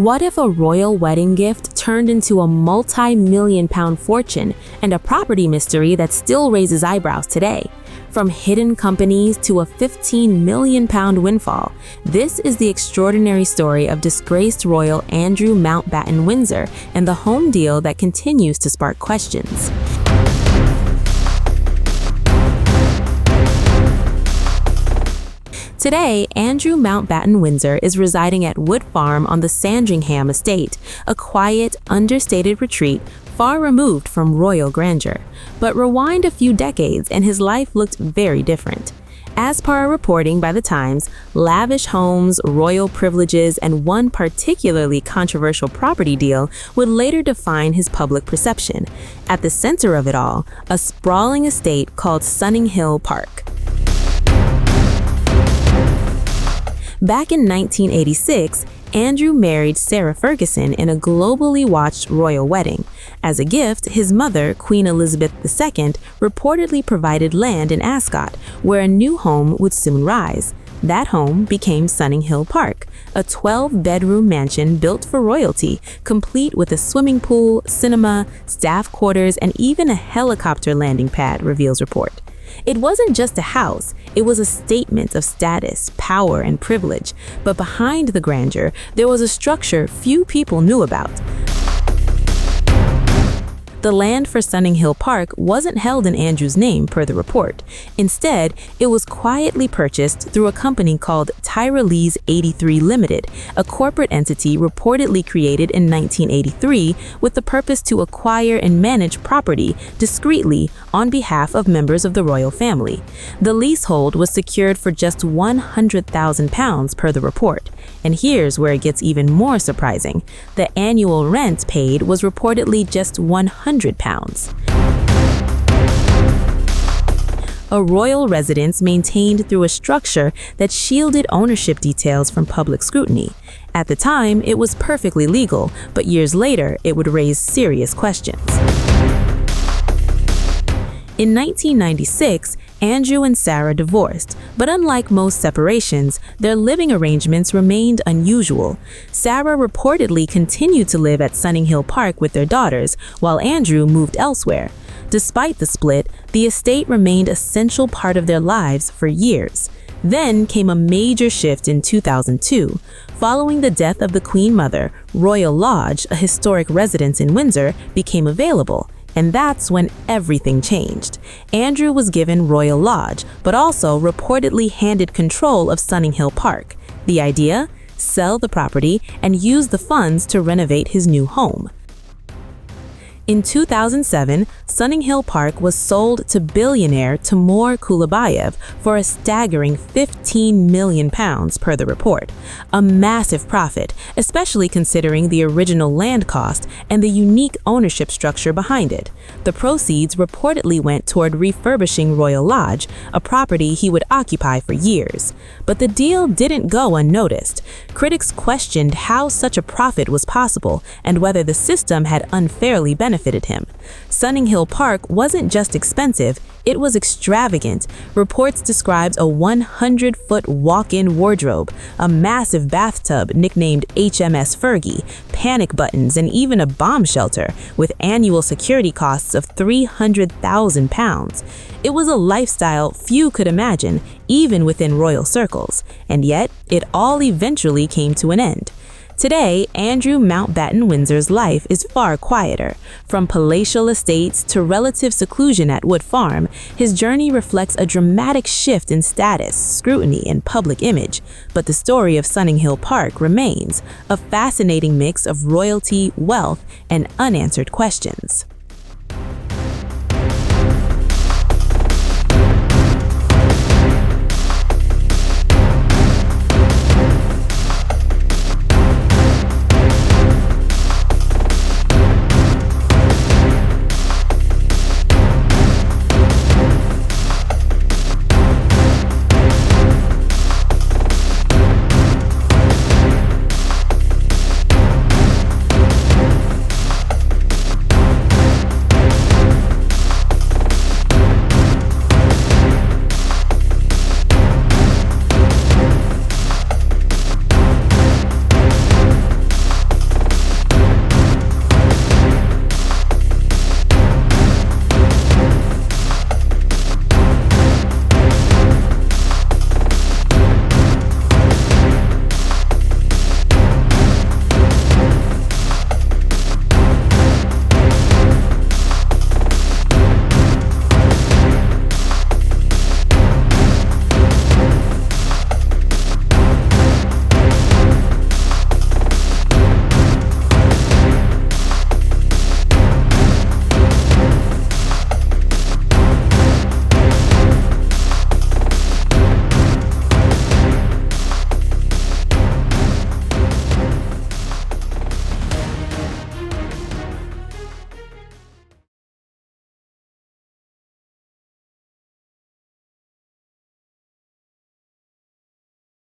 What if a royal wedding gift turned into a multi-million-pound fortune and a property mystery that still raises eyebrows today? From hidden companies to a £15 million windfall, this is the extraordinary story of disgraced royal Andrew Mountbatten-Windsor and the home deal that continues to spark questions. Today, Andrew Mountbatten-Windsor is residing at Wood Farm on the Sandringham estate, a quiet, understated retreat far removed from royal grandeur. But rewind a few decades and his life looked very different. As per reporting by the Times, lavish homes, royal privileges, and one particularly controversial property deal would later define his public perception. At the center of it all, a sprawling estate called Sunninghill Park. Back in 1986, Andrew married Sarah Ferguson in a globally watched royal wedding. As a gift, his mother, Queen Elizabeth II, reportedly provided land in Ascot, where a new home would soon rise. That home became Sunninghill Park, a 12-bedroom mansion built for royalty, complete with a swimming pool, cinema, staff quarters, and even a helicopter landing pad, reveals report. It wasn't just a house, it was a statement of status, power, and privilege. But behind the grandeur, there was a structure few people knew about. The land for Sunninghill Park wasn't held in Andrew's name, per the report. Instead, it was quietly purchased through a company called Tyrolese 83 Limited, a corporate entity reportedly created in 1983 with the purpose to acquire and manage property discreetly on behalf of members of the royal family. The leasehold was secured for just £100,000 per the report. And here's where it gets even more surprising. The annual rent paid was reportedly just £100. A royal residence maintained through a structure that shielded ownership details from public scrutiny. At the time, it was perfectly legal, but years later, it would raise serious questions. In 1996, Andrew and Sarah divorced, but unlike most separations, their living arrangements remained unusual. Sarah reportedly continued to live at Sunninghill Park with their daughters, while Andrew moved elsewhere. Despite the split, the estate remained a central part of their lives for years. Then came a major shift in 2002. Following the death of the Queen Mother, Royal Lodge, a historic residence in Windsor, became available. And that's when everything changed. Andrew was given Royal Lodge, but also reportedly handed control of Sunninghill Park. The idea? Sell the property and use the funds to renovate his new home. In 2007, Sunninghill Park was sold to billionaire Timur Kulibayev for a staggering £15 million per the report. A massive profit, especially considering the original land cost and the unique ownership structure behind it. The proceeds reportedly went toward refurbishing Royal Lodge, a property he would occupy for years. But the deal didn't go unnoticed. Critics questioned how such a profit was possible and whether the system had unfairly benefited him. Sunninghill Park wasn't just expensive, it was extravagant. Reports described a 100-foot walk-in wardrobe, a massive bathtub nicknamed HMS Fergie, panic buttons, and even a bomb shelter, with annual security costs of £300,000. It was a lifestyle few could imagine, even within royal circles. And yet, it all eventually came to an end. Today, Andrew Mountbatten-Windsor's life is far quieter. From palatial estates to relative seclusion at Wood Farm, his journey reflects a dramatic shift in status, scrutiny, and public image. But the story of Sunninghill Park remains, a fascinating mix of royalty, wealth, and unanswered questions.